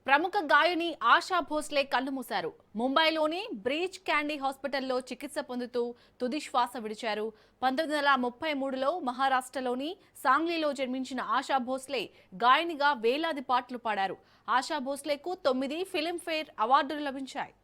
ప్రముఖ గాయని ఆశా భోస్లే కన్నుమూశారు. ముంబైలోని బ్రీచ్ క్యాండీ హాస్పిటల్లో చికిత్స పొందుతూ తుది శ్వాస విడిచారు. 1933లో మహారాష్ట్రలోని సాంగ్లీలో జన్మించిన ఆశా భోస్లే గాయనిగా వేలాది పాటలు పాడారు. ఆశా భోస్లేకు 9 ఫిల్మ్ఫేర్ అవార్డులు లభించాయి.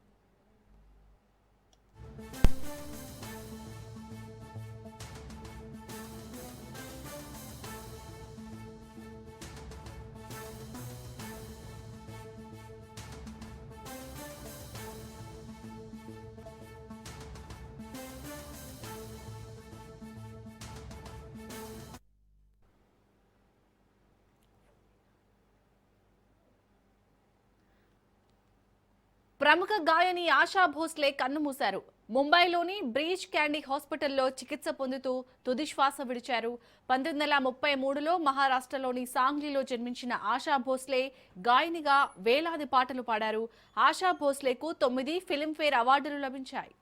ప్రముఖ గాయని ఆశా భోస్లే కన్నుమూశారు. ముంబైలోని బ్రీచ్ క్యాండీ హాస్పిటల్లో చికిత్స పొందుతూ తుది శ్వాస విడిచారు. 1933లో మహారాష్ట్రలోని సాంగ్లీలో జన్మించిన ఆశా భోస్లే గాయనిగా వేలాది పాటలు పాడారు. ఆశా భోస్లేకు 9 ఫిల్మ్ఫేర్ అవార్డులు లభించాయి.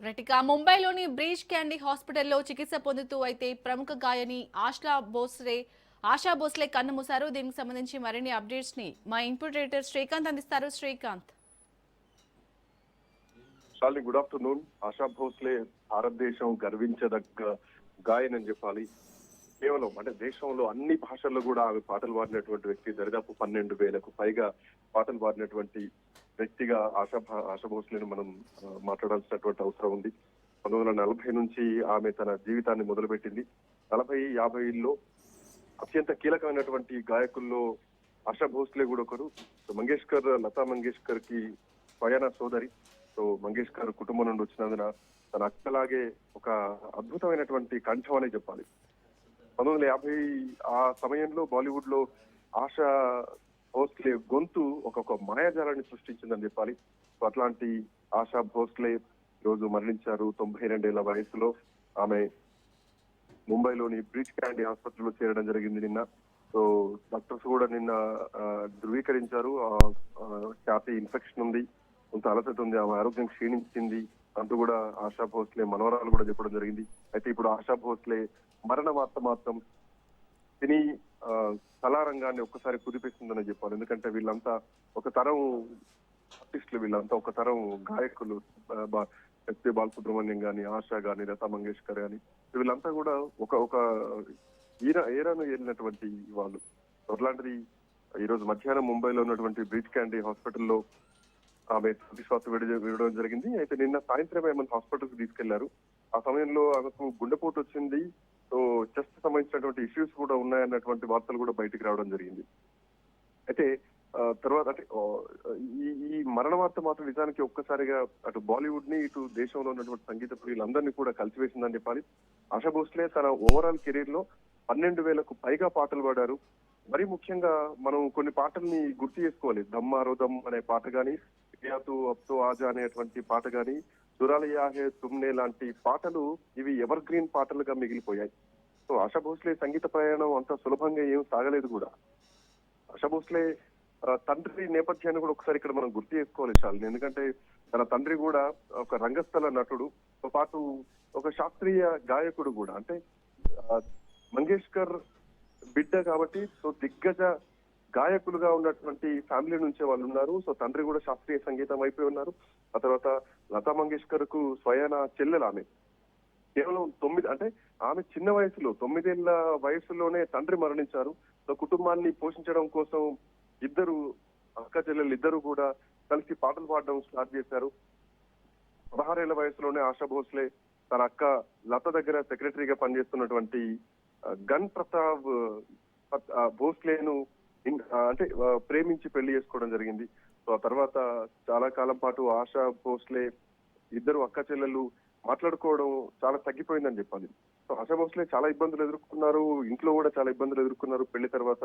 రటిక ముంబైలోని బ్రీచ్ క్యాండీ హాస్పిటల్లో చికిత్స పొందుతూ అయితే ప్రముఖ గాయని ఆశా భోస్లే కన్నుమూశారు. దీనికి సంబంధించి మరిన్ని అప్డేట్స్ ని మా ఇన్పుట్ రైటర్ శ్రీకాంత్ అందిస్తారు. Srikanth, good afternoon. ఆశా భోస్లే భారతదేశం గర్వించదగ్గ గాయని అని చెప్పాలి. కేవలం అంటే దేశంలో అన్ని భాషల్లో కూడా ఆమె పాటలు పాడినటువంటి వ్యక్తి. దరిదాపు 12,000కు పైగా పాటలు పాడినటువంటి వ్యక్తిగా ఆశా భోస్లేను మనం మాట్లాడాల్సినటువంటి అవసరం ఉంది. 1940 నుంచి ఆమె తన జీవితాన్ని మొదలుపెట్టింది. 40-50లో అత్యంత కీలకమైనటువంటి గాయకుల్లో ఆశా భోస్లే కూడా ఒకరు. మంగేష్కర్, లతా మంగేష్కర్ కి స్వయాన సోదరి. మంగేష్కర్ కుటుంబం నుండి వచ్చినందున తన అక్కలాగే ఒక అద్భుతమైనటువంటి కంఠం అనే చెప్పాలి. 1950 ఆ సమయంలో బాలీవుడ్ లో ఆశా భోస్లే గొంతు ఒక మాయాజాలాన్ని సృష్టించిందని చెప్పాలి. అట్లాంటి ఆశా భోస్లే ఈరోజు మరణించారు 92 ఏళ్ల వయసులో. ఆమె ముంబైలోని బ్రీచ్ క్యాండీ హాస్పిటల్లో చేరడం జరిగింది నిన్న. డాక్టర్స్ కూడా నిన్న ధృవీకరించారు. ఛాతీ ఇన్ఫెక్షన్ ఉంది, కొంత అలసట ఉంది, ఆమె ఆరోగ్యం క్షీణించింది అంటూ కూడా ఆశా భోస్లే మనవరాలు కూడా చెప్పడం జరిగింది. అయితే ఇప్పుడు ఆశా భోస్లే మరణ వార్త మాత్రం సినీ కళారంగాన్ని ఒక్కసారి కుదిపిస్తుందని చెప్పాలి. ఎందుకంటే వీళ్ళంతా ఒక తరం ఆర్టిస్టులు, వీళ్ళంతా ఒక తరం గాయకులు. ఎస్పి బాలసుబ్రహ్మణ్యం గాని, ఆశా గాని, లతా మంగేష్కర్ గాని, వీళ్ళంతా కూడా ఒక ఏరాను ఏలినటువంటి వాళ్ళు. అట్లాంటిది ఈ రోజు మధ్యాహ్నం ముంబైలో ఉన్నటువంటి బ్రీచ్ క్యాండీ హాస్పిటల్లో ఆమె తుది శ్వాస విడడం జరిగింది. అయితే నిన్న సాయంత్రం ఆమె హాస్పిటల్ కి తీసుకెళ్లారు. ఆ సమయంలో ఆమెకు గుండెపోటు వచ్చింది. చెస్ట్ సంబంధించినటువంటి ఇష్యూస్ కూడా ఉన్నాయన్నటువంటి వార్తలు కూడా బయటికి రావడం జరిగింది. అయితే తర్వాత అంటే ఈ మరణ వార్త మాత్రం నిజానికి ఒక్కసారిగా అటు బాలీవుడ్ ని, ఇటు దేశంలో ఉన్నటువంటి సంగీత ప్రియులందరినీ కూడా కలిసివేసిందని చెప్పాలి. ఆశా భోస్లే తన ఓవరాల్ కెరీర్ లో 12,000కు పైగా పాటలు పాడారు. మరీ ముఖ్యంగా మనం కొన్ని పాటల్ని గుర్తు చేసుకోవాలి. దమ్మారోదం అనే పాట గాని, అబ్తో ఆజా అనేటువంటి పాట గాని, చురాలియా హే తుమ్నే లాంటి పాటలు ఇవి ఎవర్ గ్రీన్ పాటలుగా మిగిలిపోయాయి. ఆశా భోస్లే సంగీత ప్రయాణం అంత సులభంగా ఏం సాగలేదు కూడా. ఆశా భోస్లే తండ్రి నేపథ్యాన్ని కూడా ఒకసారి ఇక్కడ మనం గుర్తు చేసుకోవాలి చాలు. ఎందుకంటే తన తండ్రి కూడా ఒక రంగస్థల నటుడు, తో పాటు ఒక శాస్త్రీయ గాయకుడు కూడా. అంటే మంగేష్కర్ బిడ్డ కాబట్టి దిగ్గజ గాయకులుగా ఉన్నటువంటి ఫ్యామిలీ నుంచే వాళ్ళు ఉన్నారు. తండ్రి కూడా శాస్త్రీయ సంగీతం అయిపోయి ఉన్నారు. ఆ తర్వాత లతా మంగేష్కర్ కు స్వయాన చెల్లెలు ఆమె. కేవలం 9 అంటే ఆమె చిన్న వయసులో 9 ఏళ్ల వయసులోనే తండ్రి మరణించారు. కుటుంబాన్ని పోషించడం కోసం ఇద్దరు అక్క చెల్లెలు ఇద్దరు కూడా కలిసి పాటలు పాడడం స్టార్ట్ చేశారు. 16 ఏళ్ల వయసులోనే ఆశా భోస్లే తన అక్క లత దగ్గర సెక్రటరీగా పనిచేస్తున్నటువంటి గన్ ప్రతాప్ భోస్లేను అంటే ప్రేమించి పెళ్లి చేసుకోవడం జరిగింది. ఆ తర్వాత చాలా కాలం పాటు ఆశా భోస్లే ఇద్దరు అక్క చెల్లెలు మాట్లాడుకోవడం చాలా తగ్గిపోయిందని చెప్పాలి. ఆశా భోస్లే చాలా ఇబ్బందులు ఎదుర్కొన్నారు, ఇంట్లో కూడా చాలా ఇబ్బందులు ఎదుర్కొన్నారు. పెళ్లి తర్వాత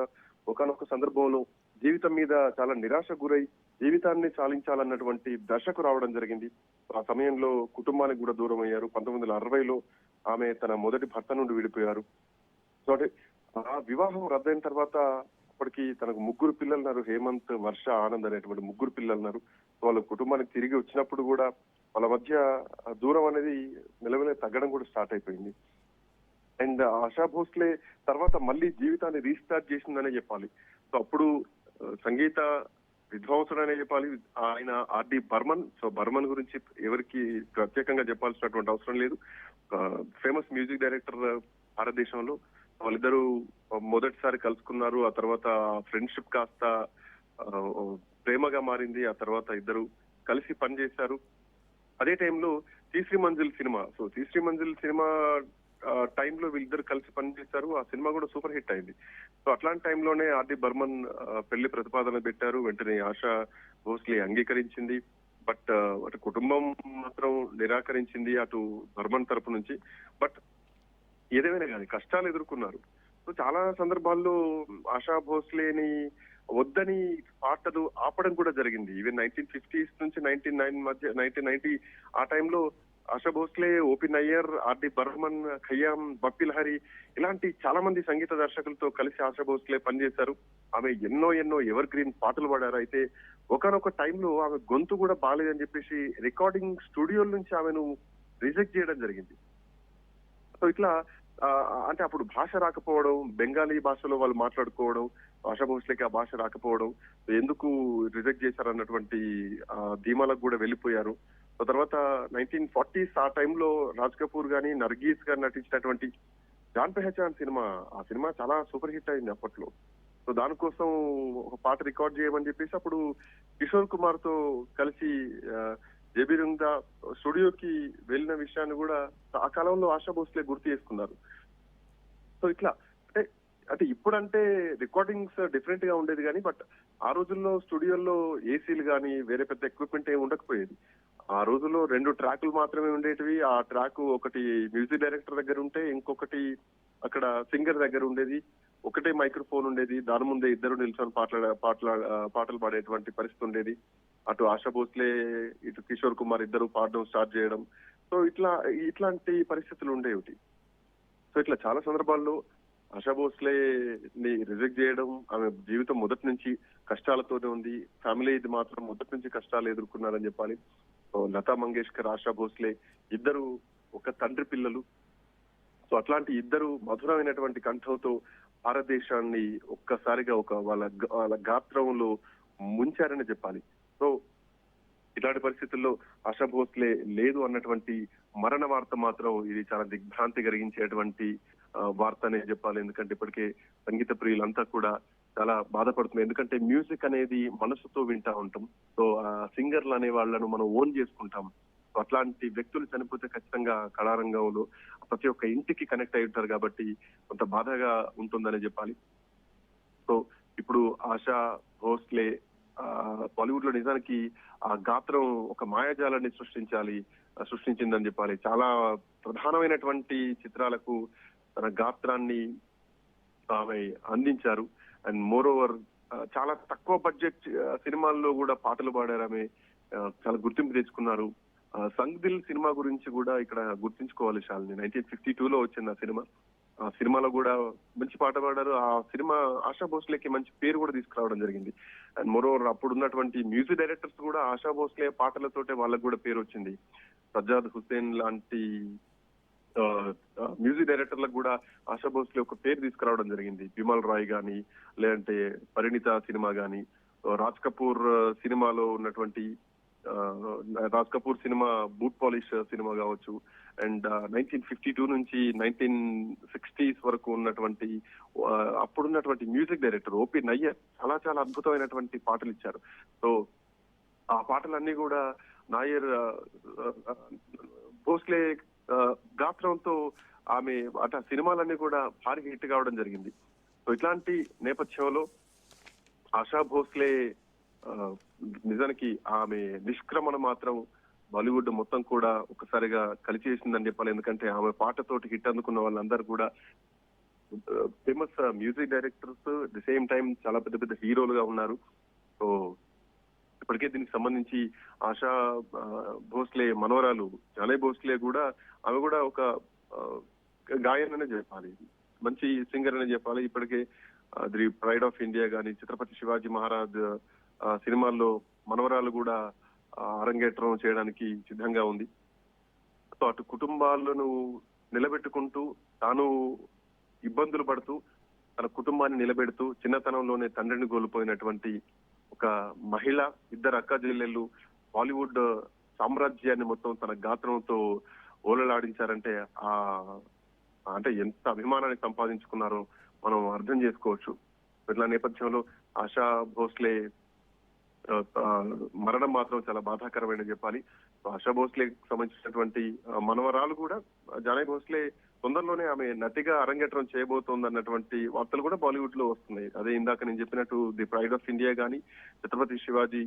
ఒకనొక సందర్భంలో జీవితం మీద చాలా నిరాశ గురై జీవితాన్ని చాలించాలన్నటువంటి దశకు రావడం జరిగింది. ఆ సమయంలో కుటుంబానికి కూడా దూరం అయ్యారు. 1960లో ఆమె తన మొదటి భర్త నుండి విడిపోయారు. అంటే ఆ వివాహం రద్దయిన తర్వాత అప్పటికి తనకు 3 పిల్లలు ఉన్నారు. హేమంత్, వర్ష, ఆనంద్ అనేటువంటి 3 పిల్లలు ఉన్నారు. వాళ్ళ కుటుంబానికి తిరిగి వచ్చినప్పుడు కూడా వాళ్ళ మధ్య దూరం అనేది మెల్లమెల్ల తగ్గడం కూడా స్టార్ట్ అయిపోయింది. అండ్ ఆశా భోస్లే తర్వాత మళ్ళీ జీవితాన్ని రీస్టార్ట్ చేసిందనే చెప్పాలి. సో అప్పుడు సంగీత విద్వాంసుడనే చెప్పాలి. ఆయన ఆర్డి బర్మన్. సో బర్మన్ గురించి ఎవరికి ప్రత్యేకంగా చెప్పాల్సినటువంటి అవసరం లేదు. ఫేమస్ మ్యూజిక్ డైరెక్టర్ భారతదేశంలో. వాళ్ళిద్దరూ మొదటిసారి కలుసుకున్నారు. ఆ తర్వాత ఫ్రెండ్షిప్ కాస్త ప్రేమగా మారింది. ఆ తర్వాత ఇద్దరు కలిసి పనిచేశారు. అదే టైంలో Teesri Manzil cinema. So Teesri Manzil cinema టైంలో వీళ్ళిద్దరు కలిసి పనిచేశారు. ఆ సినిమా కూడా సూపర్ హిట్ అయింది. సో అట్లాంటి టైంలోనే ఆర్డి బర్మన్ పెళ్లి ప్రతిపాదన పెట్టారు. వెంటనే ఆశా భోస్లే అంగీకరించింది. బట్ అటు కుటుంబం మాత్రం నిరాకరించింది అటు బర్మన్ తరపు నుంచి. బట్ ఏదేమైనా కానీ కష్టాలు ఎదుర్కొన్నారు. సో చాలా సందర్భాల్లో ఆశా భోస్లేని వద్దని పాటలు ఆపడం కూడా జరిగింది. ఈవెన్ 1950s నుంచి 1990 ఆ టైంలో ఆశా భోస్లే, ఓపి నయ్యర్, ఆర్డి బర్మన్, ఖయ్యామ్, బప్పి లహరి ఇలాంటి చాలా మంది సంగీత దర్శకులతో కలిసి ఆశా భోస్లే పనిచేశారు. ఆమె ఎన్నో ఎవర్ గ్రీన్ పాటలు పాడారు. అయితే ఒకనొక టైంలో ఆమె గొంతు కూడా బాగాలేదని చెప్పేసి రికార్డింగ్ స్టూడియోల నుంచి ఆమెను రిజెక్ట్ చేయడం జరిగింది. సో ఇట్లా అంటే అప్పుడు భాష రాకపోవడం, బెంగాలీ భాషలో వాళ్ళు మాట్లాడుకోవడం, ఆశా భోస్లేకి ఆ భాష రాకపోవడం, ఎందుకు రిజెక్ట్ చేశారన్నటువంటి ధీమాలకు కూడా వెళ్ళిపోయారు. తర్వాత 1940s ఆ టైంలో రాజ్ కపూర్ గాని, నర్గీస్ గారు నటించినటువంటి జాన్ పెహచాన్ సినిమా, ఆ సినిమా చాలా సూపర్ హిట్ అయింది అప్పట్లో. సో దానికోసం ఒక పాట రికార్డ్ చేయమని చెప్పేసి అప్పుడు కిషోర్ కుమార్ తో కలిసి జేబీ రుంగ్దా స్టూడియోకి వెళ్ళిన విషయాన్ని కూడా ఆ కాలంలో ఆశా భోస్లే గుర్తు చేసుకున్నారు. సో ఇట్లా అంటే అంటే ఇప్పుడంటే రికార్డింగ్స్ డిఫరెంట్ గా ఉండేది కానీ బట్ ఆ రోజుల్లో స్టూడియోల్లో ఏసీలు కానీ వేరే పెద్ద ఎక్విప్మెంట్ ఏమి ఉండకపోయేది. ఆ రోజుల్లో 2 ట్రాకులు మాత్రమే ఉండేటివి. ఆ ట్రాక్ ఒకటి మ్యూజిక్ డైరెక్టర్ దగ్గర ఉంటే ఇంకొకటి అక్కడ సింగర్ దగ్గర ఉండేది. ఒకటే మైక్రోఫోన్ ఉండేది. దాని ముందే ఇద్దరు నిల్చొని పాటలు పాడేటువంటి పరిస్థితి ఉండేది. అటు ఆశా భోస్లే, ఇటు కిషోర్ కుమార్ ఇద్దరు పాడడం స్టార్ట్ చేయడం. సో ఇట్లాంటి పరిస్థితులు ఉండేవి. సో ఇట్లా చాలా సందర్భాల్లో ఆశా భోస్లే ని రిజెక్ట్ చేయడం, ఆమె జీవితం మొదటి నుంచి కష్టాలతోనే ఉంది. ఫ్యామిలీ ఇది మాత్రం మొదటి నుంచి కష్టాలు ఎదుర్కొన్నారని చెప్పాలి. లతా మంగేష్కర్, ఆశా భోస్లే ఇద్దరు ఒక తండ్రి పిల్లలు. సో అట్లాంటి ఇద్దరు మధురమైనటువంటి కంఠంతో భారతదేశాన్ని ఒక్కసారిగా వాళ్ళ గాత్రంలో ముంచారని చెప్పాలి. సో ఇలాంటి పరిస్థితుల్లో ఆశా భోస్లే లేదు అన్నటువంటి మరణ వార్త మాత్రం ఇది చాలా దిగ్భ్రాంతి కలిగించేటువంటి వార్త అనే చెప్పాలి. ఎందుకంటే ఇప్పటికే సంగీత ప్రియులంతా కూడా చాలా బాధపడుతున్నారు. ఎందుకంటే మ్యూజిక్ అనేది మనసుతో వింటా ఉంటాం. సో ఆ సింగర్లు అనే వాళ్ళను మనం ఓన్ చేసుకుంటాం. అట్లాంటి వ్యక్తులు చనిపోతే ఖచ్చితంగా కళారంగంలో ప్రతి ఒక్క ఇంటికి కనెక్ట్ అయి ఉంటారు కాబట్టి కొంత బాధగా ఉంటుందని చెప్పాలి. సో ఇప్పుడు ఆశా భోస్లే బాలీవుడ్ లో నిజానికి ఆ గాత్రం ఒక మాయాజాలాన్ని సృష్టించిందని చెప్పాలి. చాలా ప్రధానమైనటువంటి చిత్రాలకు తన గాత్రాన్ని ఆమె అందించారు. అండ్ మోర్ ఓవర్ చాలా తక్కువ బడ్జెట్ సినిమాల్లో కూడా పాటలు పాడారు ఆమె. చాలా గుర్తింపు తెచ్చుకున్నారు. సంగ్ దిల్ సినిమా గురించి కూడా ఇక్కడ గుర్తించుకోవాలి శాలిని. 1952లో వచ్చింది ఆ సినిమా. ఆ సినిమాలో కూడా మంచి పాట పాడారు. ఆ సినిమా ఆశా భోస్లేకి మంచి పేరు కూడా తీసుకురావడం జరిగింది. అండ్ మోరోవర్ అప్పుడు ఉన్నటువంటి మ్యూజిక్ డైరెక్టర్స్ కూడా ఆశా భోస్లే పాటలతోటే వాళ్ళకు కూడా పేరు వచ్చింది. సజ్జాద్ హుస్సేన్ లాంటి మ్యూజిక్ డైరెక్టర్లకు కూడా ఆశా భోస్లే ఒక పేరు తీసుకురావడం జరిగింది. బిమల్ రాయ్ గాని, లేదంటే పరిణిత సినిమా గాని, రాజ్ కపూర్ సినిమాలో ఉన్నటువంటి Raj Kapoor cinema boot polish cinema కావచ్చు. అండ్ 1952 నుంచి 1960s వరకు ఉన్నటువంటి అప్పుడున్నటువంటి మ్యూజిక్ డైరెక్టర్ ఓపి నయ్యర్ చాలా అద్భుతమైనటువంటి పాటలు ఇచ్చారు. సో ఆ పాటలన్నీ కూడా నాయర్ భోస్లే గాత్రంతో ఆమె సినిమాలన్నీ కూడా భారీ హిట్ కావడం జరిగింది. సో ఇట్లాంటి నేపథ్యంలో ఆశా భోస్లే నిజానికి ఆమె నిష్క్రమణ మాత్రం బాలీవుడ్ మొత్తం కూడా ఒకసారిగా కలిచేసిందని చెప్పాలి. ఎందుకంటే ఆమె పాటతోటి హిట్ అందుకున్న వాళ్ళందరూ కూడా famous music directors, the same time చాలా పెద్ద హీరోలుగా ఉన్నారు. సో ఇప్పటికే దీనికి సంబంధించి ఆశా భోస్లే మనవరాలు జానే భోస్లే కూడా ఆమె కూడా ఒక గాయన్ అనే చెప్పాలి, మంచి సింగర్ అనే చెప్పాలి. ఇప్పటికే ది ప్రైడ్ ఆఫ్ ఇండియా గాని, ఛత్రపతి శివాజీ మహారాజ్ సినిమాల్లో మనవరాలు కూడా అరంగేట్రం చేయడానికి సిద్ధంగా ఉంది. సో అటు కుటుంబాలను నిలబెట్టుకుంటూ తాను ఇబ్బందులు పడుతూ తన కుటుంబాన్ని నిలబెడుతూ చిన్నతనంలోనే తండ్రిని కోల్పోయినటువంటి ఒక మహిళ, ఇద్దరు అక్క చెల్లెళ్ళు బాలీవుడ్ సామ్రాజ్యాన్ని మొత్తం తన గాత్రంతో ఓలలాడించారంటే ఆ అంటే ఎంత అభిమానాన్ని సంపాదించుకున్నారో మనం అర్థం చేసుకోవచ్చు. ఇట్లా నేపథ్యంలో ఆశా భోస్లే మరణం మాత్రం చాలా బాధాకరమైన చెప్పాలి. ఆశా భోస్లేకి సంబంధించినటువంటి మనవరాలు కూడా జానకి భోస్లే తొందరలోనే ఆమె నటిగా అరంగేట్రం చేయబోతోంది అన్నటువంటి వార్తలు కూడా బాలీవుడ్ లో వస్తున్నాయి. అదే ఇందాక నేను చెప్పినట్టు ది ప్రైడ్ ఆఫ్ ఇండియా గానీ, ఛత్రపతి శివాజీ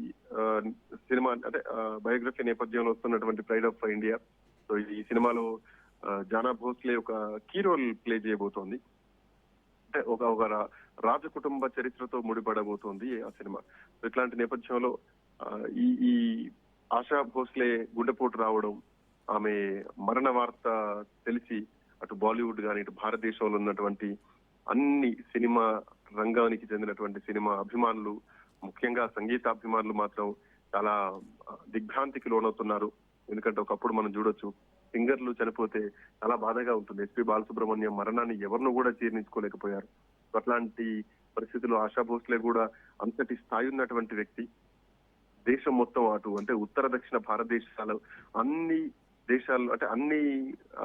సినిమా అంటే బయోగ్రఫీ నేపథ్యంలో వస్తున్నటువంటి ప్రైడ్ ఆఫ్ ఇండియా. సో ఈ సినిమాలో జానా భోస్లే ఒక కీ రోల్ ప్లే చేయబోతోంది. అంటే ఒక రాజ కుటుంబ చరిత్రతో ముడిపడబోతోంది ఆ సినిమా. ఇట్లాంటి నేపథ్యంలో ఈ ఆశా భోస్లే గుండెపోటు రావడం, ఆమె మరణ వార్త తెలిసి అటు బాలీవుడ్ కానీ ఇటు భారతదేశంలో ఉన్నటువంటి అన్ని సినిమా రంగానికి చెందినటువంటి సినిమా అభిమానులు, ముఖ్యంగా సంగీతాభిమానులు మాత్రం చాలా దిగ్భ్రాంతికి లోనవుతున్నారు. ఎందుకంటే ఒకప్పుడు మనం చూడొచ్చు సింగర్లు చనిపోతే చాలా బాధగా ఉంటుంది. ఎస్పి బాలసుబ్రహ్మణ్యం మరణాన్ని ఎవరినూ కూడా జీర్ణించుకోలేకపోయారు. అట్లాంటి పరిస్థితుల్లో ఆశా భోస్లే కూడా అంతటి స్థాయి ఉన్నటువంటి వ్యక్తి. దేశం మొత్తం అటు అంటే ఉత్తర దక్షిణ భారతదేశాలు అన్ని దేశాల్లో అంటే అన్ని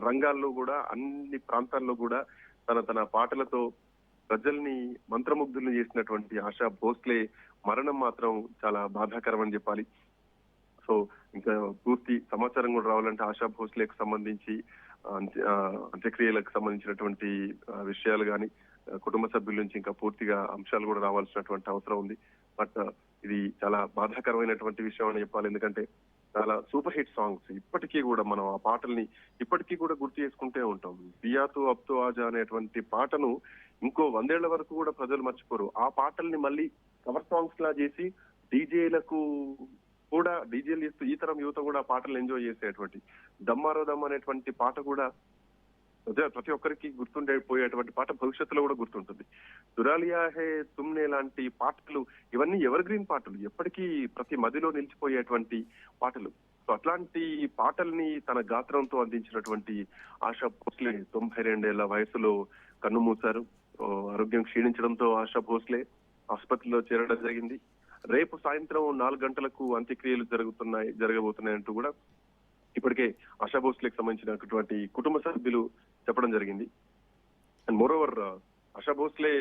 రంగాల్లో కూడా అన్ని ప్రాంతాల్లో కూడా తన పాటలతో ప్రజల్ని మంత్రముగ్ధుల్ని చేసినటువంటి ఆశా భోస్లే మరణం మాత్రం చాలా బాధాకరం అని చెప్పాలి. సో ఇంకా పూర్తి సమాచారం కూడా రావాలంటే ఆశా భోస్లేకు సంబంధించి అంత్యక్రియలకు సంబంధించినటువంటి విషయాలు కానీ కుటుంబ సభ్యుల నుంచి ఇంకా పూర్తిగా అంశాలు కూడా రావాల్సినటువంటి అవసరం ఉంది. బట్ ఇది చాలా బాధాకరమైనటువంటి విషయం అని చెప్పాలి. ఎందుకంటే చాలా సూపర్ హిట్ సాంగ్స్ ఇప్పటికీ కూడా మనం ఆ పాటల్ని ఇప్పటికీ కూడా గుర్తు చేసుకుంటే ఉంటాం. పియాతో అబ్తో ఆజా అనేటువంటి పాటను ఇంకో 100 ఏళ్ల వరకు కూడా ప్రజలు మర్చిపోరు. ఆ పాటల్ని మళ్ళీ కవర్ సాంగ్స్ లా చేసి డీజేలకు కూడా డీజేలు చేస్తూ ఈ తరం యువత కూడా ఆ పాటలు ఎంజాయ్ చేసేటువంటి దమ్మారో దమ్ అనేటువంటి పాట కూడా ప్రతి ఒక్కరికి గుర్తుండిపోయేటువంటి పాట భవిష్యత్తులో కూడా గుర్తుంటుంది. దురాలియా హే తుమ్నే లాంటి పాటలు ఇవన్నీ ఎవర్ గ్రీన్ పాటలు, ఎప్పటికీ ప్రతి మదిలో నిలిచిపోయేటువంటి పాటలు. సో అట్లాంటి పాటల్ని తన గాత్రంతో అందించినటువంటి ఆశా భోస్లే 92 ఏళ్ల వయసులో కన్నుమూశారు. ఆరోగ్యం క్షీణించడంతో ఆశా భోస్లే ఆసుపత్రిలో చేరడం జరిగింది. రేపు సాయంత్రం 4 గంటలకు అంత్యక్రియలు జరగబోతున్నాయంటూ కూడా ఇప్పటికే ఆశా భోస్లేకి సంబంధించినటువంటి కుటుంబ సభ్యులు చెప్పడం జరిగింది. And moreover ASHA Bhosle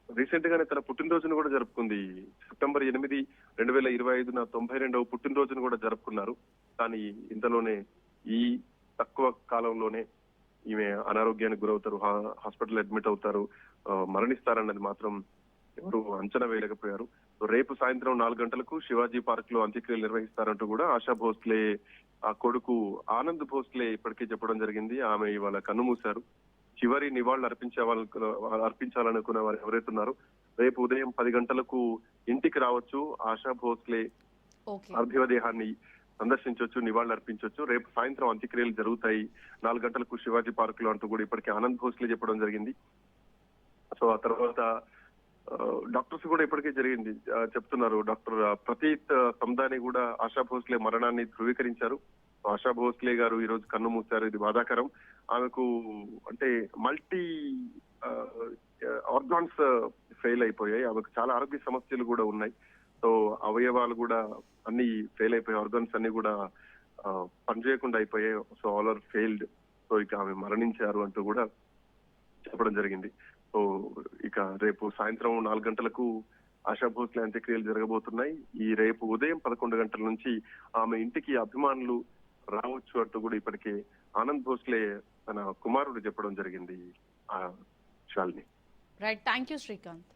recent గానే తన పుట్టినరోజును కూడా జరుపుకుంది. సెప్టెంబర్ 8, 2025 92వ పుట్టినరోజును కూడా జరుపుకున్నారు. కానీ ఇంతలోనే ఈ తక్కువ కాలంలోనే ఈమె అనారోగ్యానికి గురవుతారు, హాస్పిటల్ అడ్మిట్ అవుతారు, మరణిస్తారన్నది మాత్రం ఎవరు అంచనా వేయలేకపోయారు. రేపు సాయంత్రం 4 గంటలకు శివాజీ పార్క్ లో అంత్యక్రియలు నిర్వహిస్తారంటూ కూడా ఆశా భోస్లే ఆ కొడుకు ఆనంద్ భోస్లే ఇప్పటికే చెప్పడం జరిగింది. ఆమె ఇవాళ కన్నుమూశారు. చివరి నివాళులు అర్పించాలనుకున్న వారు ఎవరైతే ఉన్నారో రేపు ఉదయం 10 గంటలకు ఇంటికి రావచ్చు. ఆశా భోస్లే పార్థివ దేహాన్ని సందర్శించవచ్చు, నివాళులు అర్పించవచ్చు. రేపు సాయంత్రం అంత్యక్రియలు జరుగుతాయి 4 గంటలకు శివాజీ పార్క్ లో అంటూ కూడా ఇప్పటికే ఆనంద్ భోస్లే చెప్పడం జరిగింది. సో ఆ తర్వాత డాక్టర్స్ కూడా ఇప్పటికే చెప్తున్నారు. డాక్టర్ ప్రతీత్ సందాని కూడా ఆశా భోస్లే మరణాన్ని ధృవీకరించారు. ఆశా భోస్లే గారు ఈ రోజు కన్ను మూశారు. ఇది బాధాకరం. ఆమెకు అంటే మల్టీ ఆర్గాన్స్ ఫెయిల్ అయిపోయాయి. ఆమెకు చాలా ఆరోగ్య సమస్యలు కూడా ఉన్నాయి. సో అవయవాలు కూడా అన్ని ఫెయిల్ అయిపోయాయి. ఆర్గాన్స్ అన్ని కూడా పనిచేయకుండా అయిపోయాయి. So all are failed. So ఇక ఆమె మరణించారు అంటూ కూడా చెప్పడం జరిగింది. సో ఇక రేపు సాయంత్రం 4 గంటలకు ఆశా భోస్లే అంత్యక్రియలు జరగబోతున్నాయి. ఈ రేపు ఉదయం 11 గంటల నుంచి ఆమె ఇంటికి అభిమానులు రావచ్చు అంటూ కూడా ఇప్పటికే ఆనంద్ భోస్లే తన కుమారుడు చెప్పడం జరిగింది. Shalini. Right, thank you Srikanth.